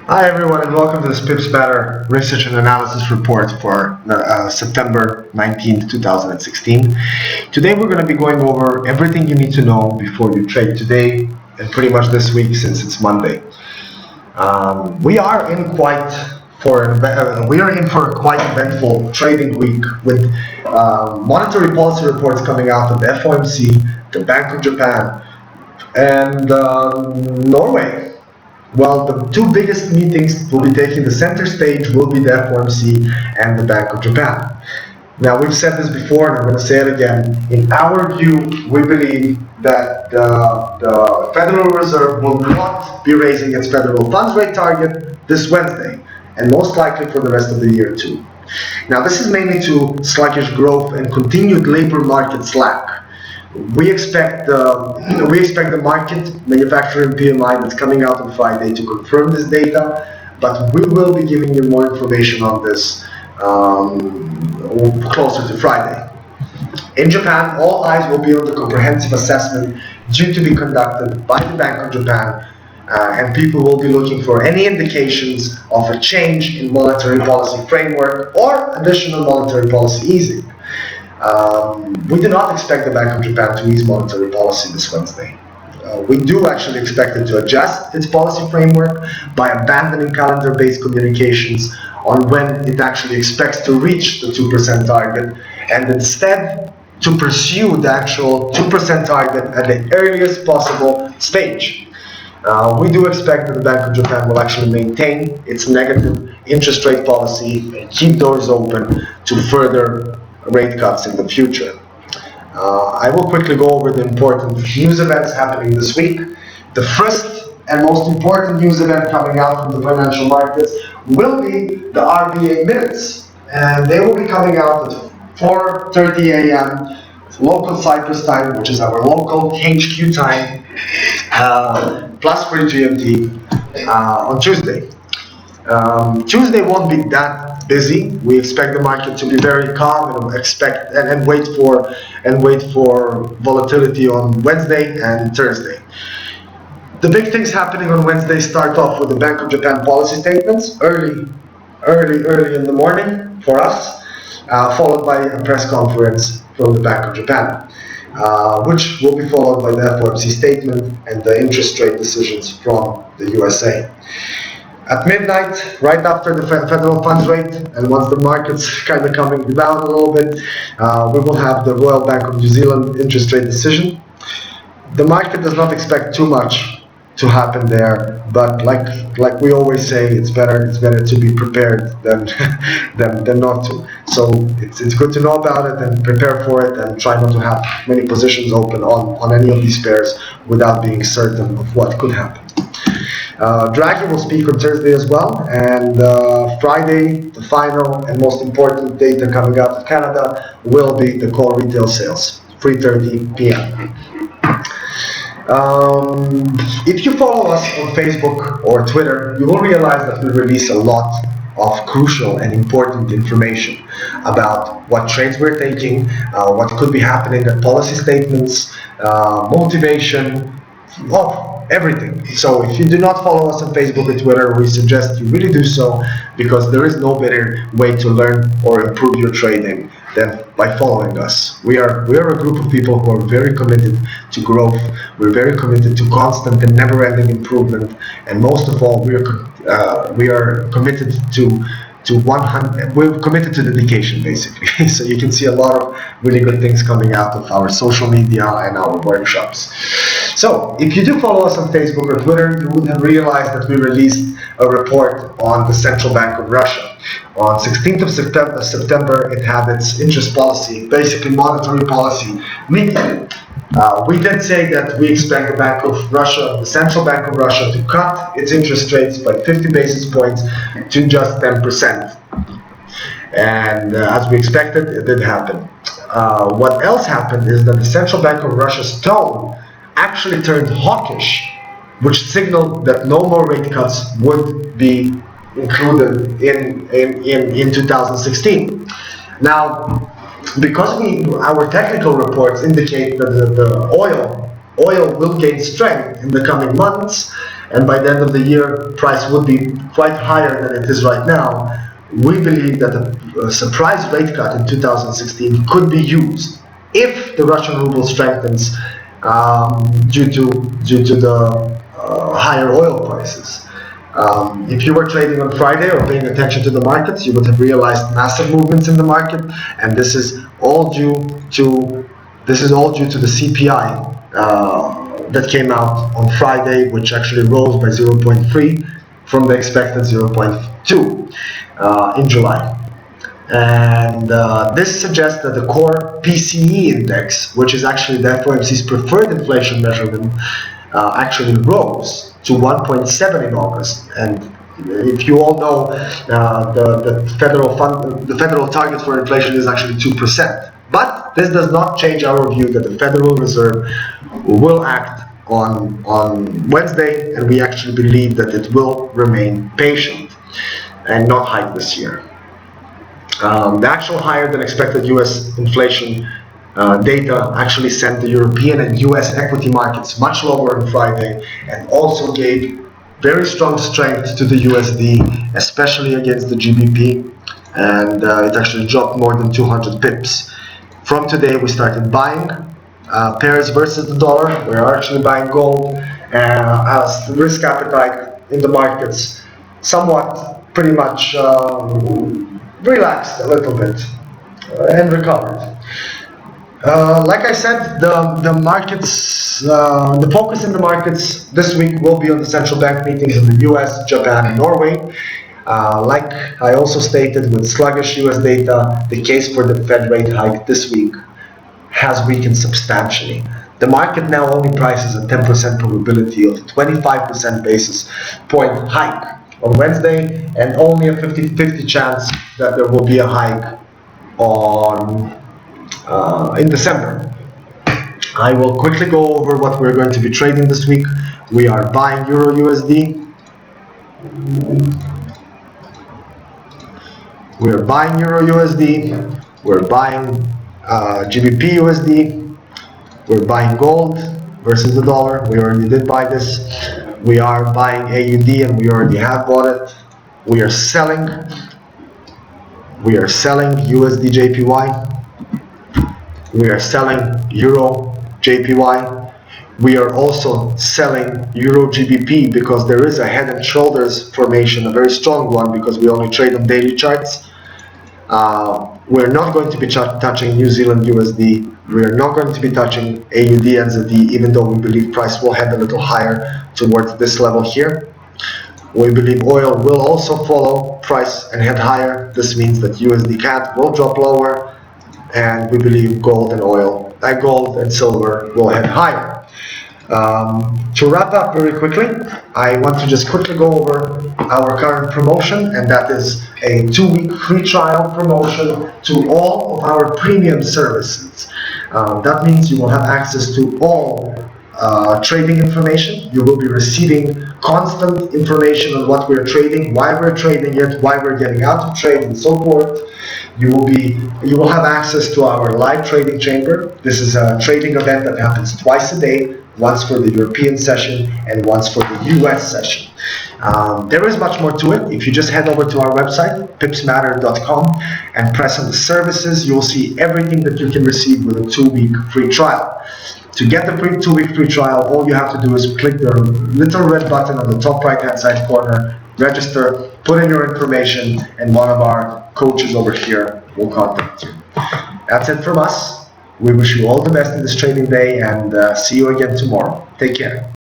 Hi everyone and welcome to this PipsMatter Research and Analysis Report for September 19th, 2016. Today we're going to be going over everything you need to know before you trade today and pretty much this week since it's Monday. We are in for a quite eventful trading week with monetary policy reports coming out of the FOMC, the Bank of Japan, and Norway. Well, the two biggest meetings will be taking the center stage will be the FOMC and the Bank of Japan. Now, we've said this before, and I'm going to say it again. In our view, we believe that the Federal Reserve will not be raising its federal funds rate target this Wednesday, and most likely for the rest of the year too. Now, this is mainly to sluggish growth and continued labor market slack. We expect the market manufacturing PMI that's coming out on Friday to confirm this data, but we will be giving you more information on this closer to Friday. In Japan, all eyes will be on the comprehensive assessment due to be conducted by the Bank of Japan, and people will be looking for any indications of a change in monetary policy framework or additional monetary policy easing. We do not expect the Bank of Japan to ease monetary policy this Wednesday. We do actually expect it to adjust its policy framework by abandoning calendar-based communications on when it actually expects to reach the 2% target, and instead to pursue the actual 2% target at the earliest possible stage. We do expect that the Bank of Japan will actually maintain its negative interest rate policy and keep doors open to further rate cuts in the future. I will quickly go over the important news events happening this week. The first and most important news event coming out from the financial markets will be the RBA minutes, and they will be coming out at 4:30 a.m. local Cyprus time, which is our local HQ time, plus free GMT on Tuesday. Tuesday won't be that busy. We expect the market to be very calm and wait for volatility on Wednesday and Thursday. The big things happening on Wednesday start off with the Bank of Japan policy statements early in the morning for us, followed by a press conference from the Bank of Japan, which will be followed by the FOMC statement and the interest rate decisions from the USA. At midnight, right after the federal funds rate, and once the market's kind of coming down a little bit, we will have the Royal Bank of New Zealand interest rate decision. The market does not expect too much to happen there, but like we always say, it's better to be prepared than not to. So it's good to know about it and prepare for it, and try not to have many positions open on any of these pairs without being certain of what could happen. Draghi will speak on Thursday as well, and Friday, the final and most important data coming out of Canada will be the core retail sales, 3:30 p.m. If you follow us on Facebook or Twitter, you will realize that we release a lot of crucial and important information about what trades we're taking, what could be happening at policy statements, motivation, everything. So if you do not follow us on Facebook or Twitter, we suggest you really do so, because there is no better way to learn or improve your trading than by following us. We are a group of people who are very committed to growth. We're very committed to constant and never-ending improvement, and most of all, we are committed to 100. We're committed to dedication, basically. So you can see a lot of really good things coming out of our social media and our workshops. So if you do follow us on Facebook or Twitter, you would have realized that we released a report on the Central Bank of Russia. On 16th of September, it had its interest policy, basically monetary policy meeting. We did say that we expect the Central Bank of Russia, to cut its interest rates by 50 basis points to just 10%. And as we expected, it did happen. What else happened is that the Central Bank of Russia's tone actually turned hawkish, which signaled that no more rate cuts would be included in 2016. Now, because our technical reports indicate that the oil will gain strength in the coming months, and by the end of the year price would be quite higher than it is right now, we believe that a surprise rate cut in 2016 could be used if the Russian ruble strengthens due to the higher oil prices. If you were trading on Friday or paying attention to the markets, you would have realized massive movements in the market, and this is all due to the CPI that came out on Friday, which actually rose by 0.3 from the expected 0.2 in July. And this suggests that the core PCE index, which is actually the FOMC's preferred inflation measurement, actually rose to 1.7 in August. And if you all know, the federal target for inflation is actually 2%. But this does not change our view that the Federal Reserve will act on Wednesday, and we actually believe that it will remain patient and not hike this year. The actual higher than expected US inflation data actually sent the European and US equity markets much lower on Friday, and also gave very strong strength to the USD, especially against the GBP, and it actually dropped more than 200 pips. From today we started buying pairs versus the dollar. We are actually buying gold as the risk appetite in the markets somewhat pretty much relaxed a little bit and recovered. Like I said, the markets, the focus in the markets this week will be on the central bank meetings in the US, Japan, and Norway. Like I also stated, with sluggish US data, the case for the Fed rate hike this week has weakened substantially. The market now only prices a 10% probability of 25% basis point hike on Wednesday, and only a 50-50 chance that there will be a hike on in December. I will quickly go over what we're going to be trading this week. We are buying Euro USD. We're buying Euro USD. We're buying GBP USD. We're buying gold versus the dollar. We already did buy this. We are buying AUD, and we already have bought it. We are selling USD JPY. We are selling Euro JPY. We are also selling Euro GBP because there is a head and shoulders formation, a very strong one, because we only trade on daily charts. We're not going to be touching New Zealand USD. We're not going to be touching AUD NZD, even though we believe price will head a little higher towards this level here. We believe oil will also follow price and head higher. This means that USD CAD will drop lower, and we believe gold and silver will head higher. To wrap up very quickly, I want to just quickly go over our current promotion, and that is a 2-week free trial promotion to all of our premium services. That means you will have access to all trading information. You will be receiving constant information on what we're trading, why we're trading it, why we're getting out of trade, and so forth. You will have access to our live trading chamber. This is a trading event that happens twice a day, once for the European session and once for the US session. There is much more to it. If you just head over to our website, PipsMatter.com, and press on the services, you'll see everything that you can receive with a 2-week free trial. To get the 2-week free trial, all you have to do is click the little red button on the top right-hand side corner, register, put in your information, and one of our coaches over here will contact you. That's it from us. We wish you all the best in this trading day, and see you again tomorrow. Take care.